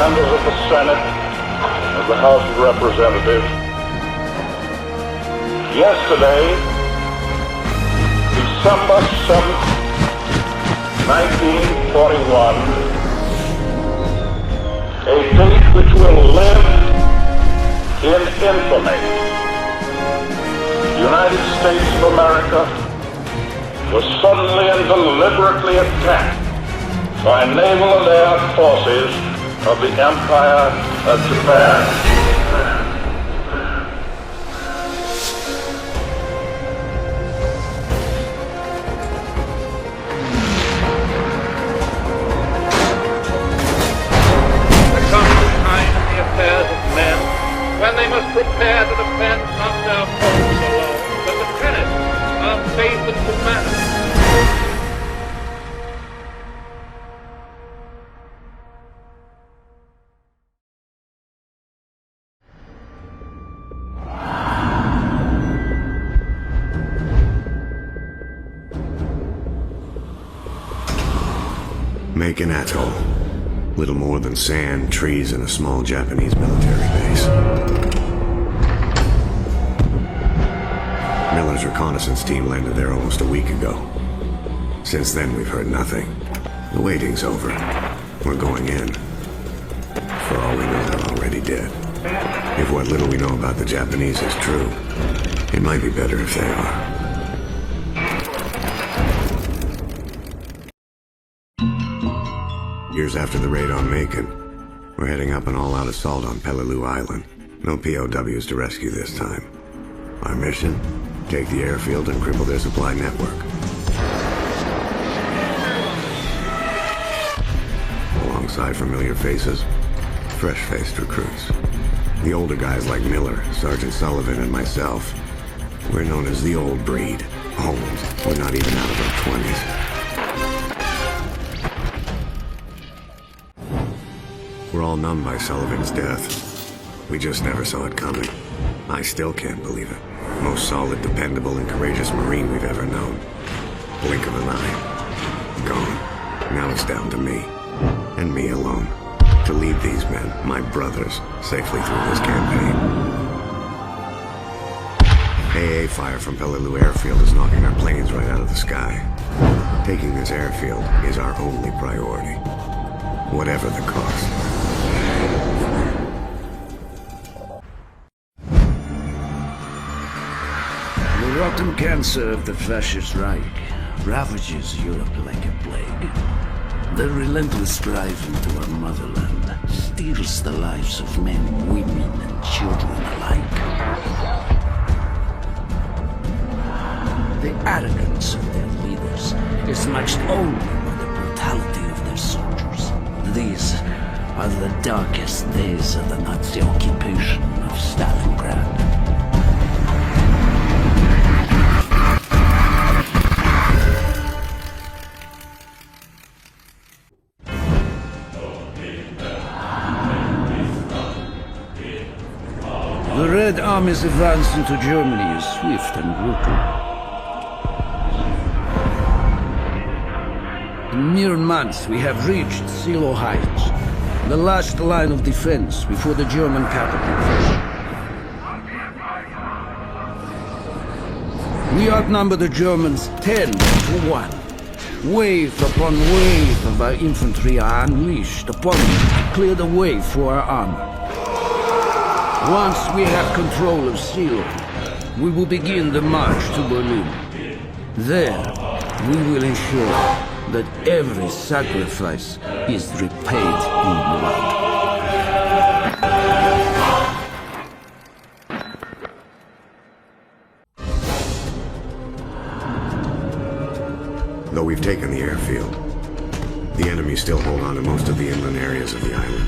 Members of the Senate, of the House of Representatives, yesterday, December 7th, 1941, a date which will live in infamy, the United States of America was suddenly and deliberately attacked by naval and air forces of the Empire of Japan. There comes a time in the affairs of men when they must prepare to defend not their hopes alone, but the tenets of faith and humanity. Make an atoll. Little more than sand, trees, and a small Japanese military base. Miller's reconnaissance team landed there almost a week ago. Since then, we've heard nothing. The waiting's over. We're going in. For all we know, they're already dead. If what little we know about the Japanese is true, it might be better if they are. Years after the raid on Macon, we're heading up an all-out assault on Peleliu Island. No POWs to rescue this time. Our mission? Take the airfield and cripple their supply network. Alongside familiar faces, fresh-faced recruits. The older guys like Miller, Sergeant Sullivan, and myself. We're known as the old breed. Old. We're not even out of our 20s. We're all numb by Sullivan's death. We just never saw it coming. I still can't believe it. Most solid, dependable, and courageous Marine we've ever known. Blink of an eye. Gone. Now it's down to me. And me alone. To lead these men, my brothers, safely through this campaign. AA fire from Peleliu Airfield is knocking our planes right out of the sky. Taking this airfield is our only priority. Whatever the cost. The rotten cancer of the Fascist Reich ravages Europe like a plague. The relentless drive into our motherland steals the lives of men, women, and children alike. The arrogance of their leaders is matched only by the brutality of their soldiers. These are the darkest days of the Nazi occupation of Stalingrad. The Red Army's advance into Germany is swift and brutal. In mere months, we have reached Silo Heights, the last line of defense before the German capital. We outnumber the Germans 10-1. Wave upon wave of our infantry are unleashed upon them to clear the way for our armor. Once we have control of Silo, we will begin the march to Berlin. There, we will ensure that every sacrifice is repaid in blood. Though we've taken the airfield, the enemy still hold on to most of the inland areas of the island.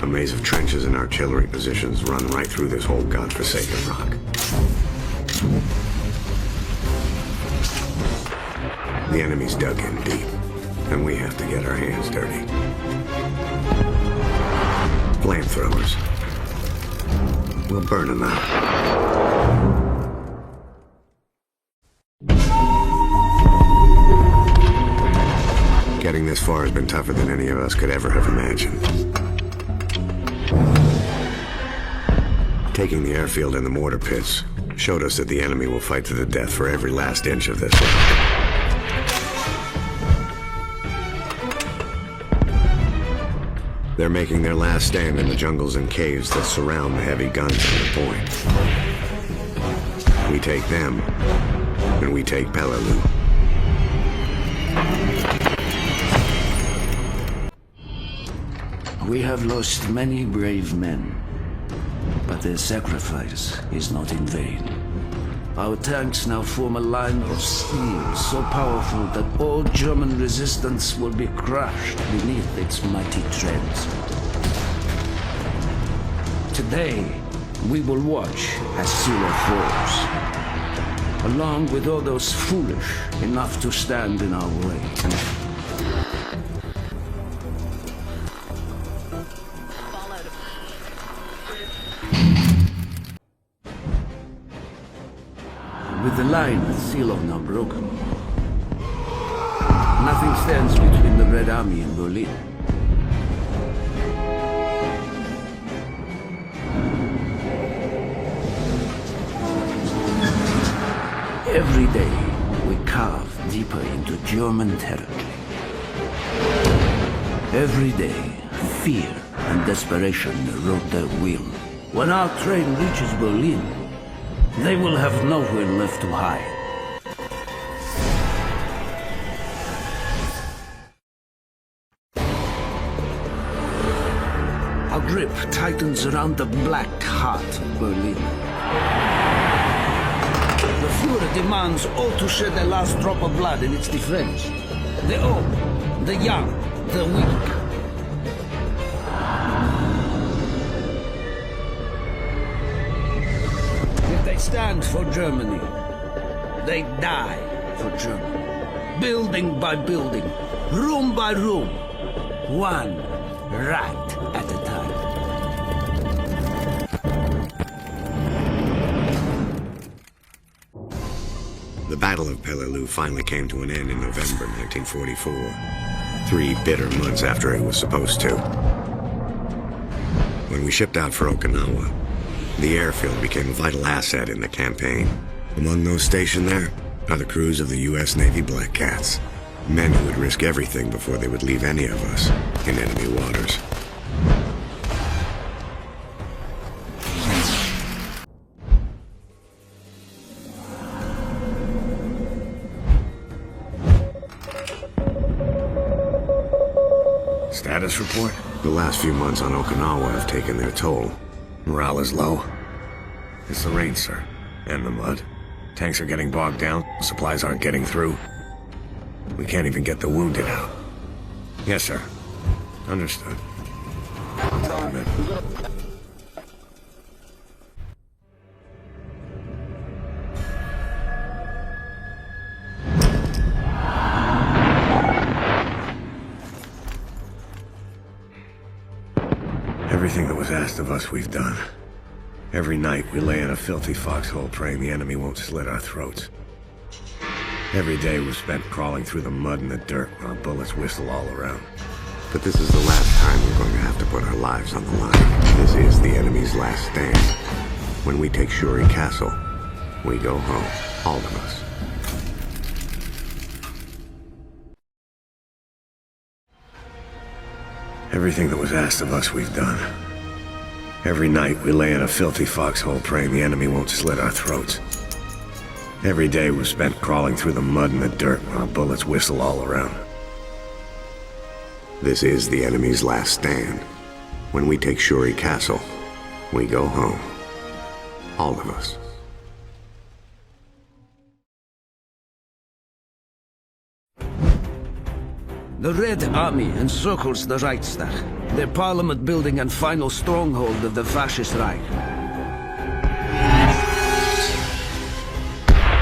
A maze of trenches and artillery positions run right through this whole godforsaken rock. The enemy's dug in deep, and we have to get our hands dirty. Flamethrowers. We'll burn them out. Getting this far has been tougher than any of us could ever have imagined. Taking the airfield and the mortar pits showed us that the enemy will fight to the death for every last inch of this land. They're making their last stand in the jungles and caves that surround the heavy guns on the point. We take them, and we take Peleliu. We have lost many brave men, but their sacrifice is not in vain. Our tanks now form a line of steel so powerful that all German resistance will be crushed beneath its mighty treads. Today, we will watch as Silo falls, along with all those foolish enough to stand in our way. With the line at Silo now broken, nothing stands between the Red Army and Berlin. Every day, we carve deeper into German territory. Every day, fear and desperation erode their will. When our train reaches Berlin, they will have nowhere left to hide. Our grip tightens around the black heart of Berlin. The Führer demands all to shed their last drop of blood in its defense. The old, the young, the weak. They stand for Germany. They die for Germany. Building by building, room by room, one rat at a time. The Battle of Peleliu finally came to an end in November 1944, 3 bitter months after it was supposed to. When we shipped out for Okinawa, the airfield became a vital asset in the campaign. Among those stationed there are the crews of the U.S. Navy Black Cats, men who would risk everything before they would leave any of us in enemy waters. Status report? The last few months on Okinawa have taken their toll. Morale is low. It's the rain, sir. And the mud. Tanks are getting bogged down, supplies aren't getting through. We can't even get the wounded out. Yes, sir. Understood. Amen. Everything that was asked of us, we've done. Every night, we lay in a filthy foxhole praying the enemy won't slit our throats. Every day was spent crawling through the mud and the dirt while bullets whistle all around. But this is the last time we're going to have to put our lives on the line. This is the enemy's last stand. When we take Shuri Castle, we go home, all of us. Everything that was asked of us, we've done. Every night, we lay in a filthy foxhole praying the enemy won't slit our throats. Every day was spent crawling through the mud and the dirt while bullets whistle all around. This is the enemy's last stand. When we take Shuri Castle, we go home. All of us. The Red Army encircles the Reichstag, their parliament building and final stronghold of the fascist Reich.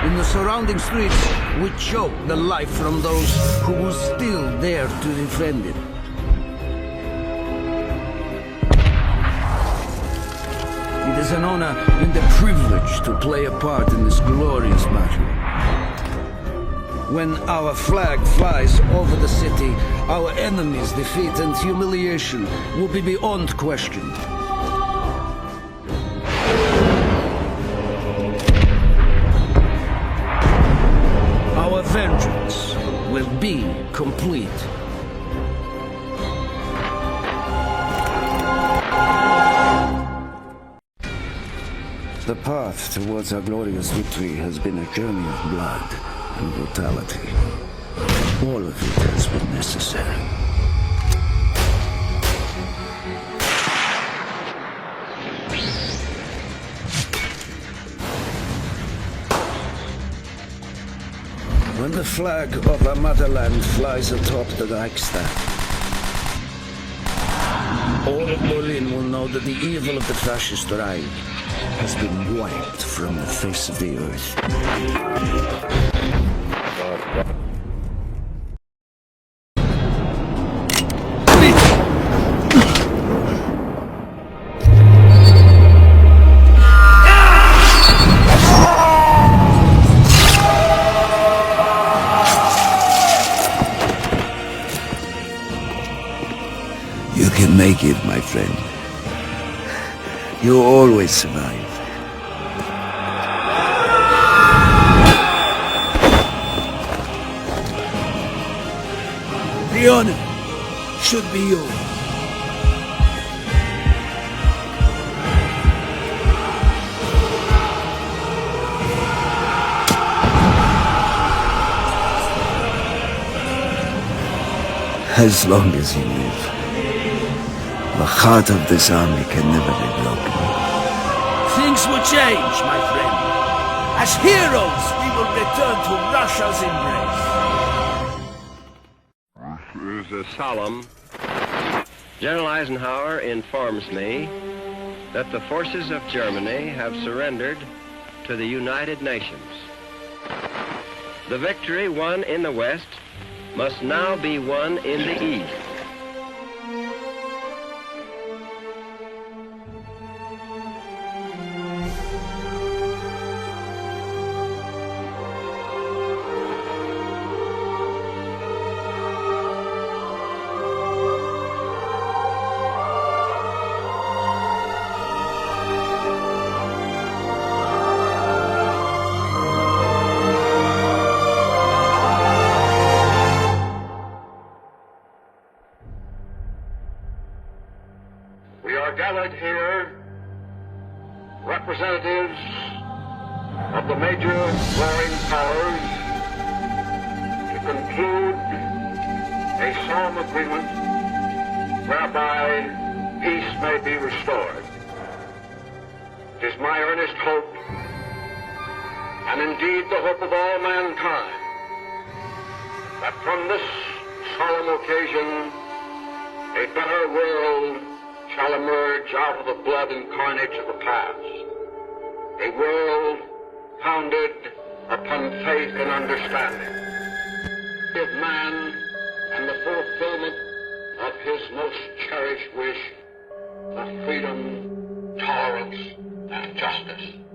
In the surrounding streets, we choke the life from those who were still there to defend it. It is an honor and a privilege to play a part in this glorious battle. When our flag flies over the city, our enemies' defeat and humiliation will be beyond question. Our vengeance will be complete. The path towards our glorious victory has been a journey of blood and brutality. All of it has been necessary. When the flag of our motherland flies atop the Reichstag, all of Berlin will know that the evil of the fascist Reich has been wiped from the face of the earth. You can make it, my friend. You always survive. The honor should be yours. As long as you live, the heart of this army can never be broken. Things will change, my friend. As heroes, we will return to Russia's embrace. This is solemn. General Eisenhower informs me that the forces of Germany have surrendered to the United Nations. The victory won in the West must now be won in the East. Gathered here representatives of the major warring powers to conclude a solemn agreement whereby peace may be restored. It is my earnest hope and indeed the hope of all mankind, that from this solemn occasion a better world shall emerge out of the blood and carnage of the past, a world founded upon faith and understanding, of man and the fulfillment of his most cherished wish for freedom, tolerance, and justice.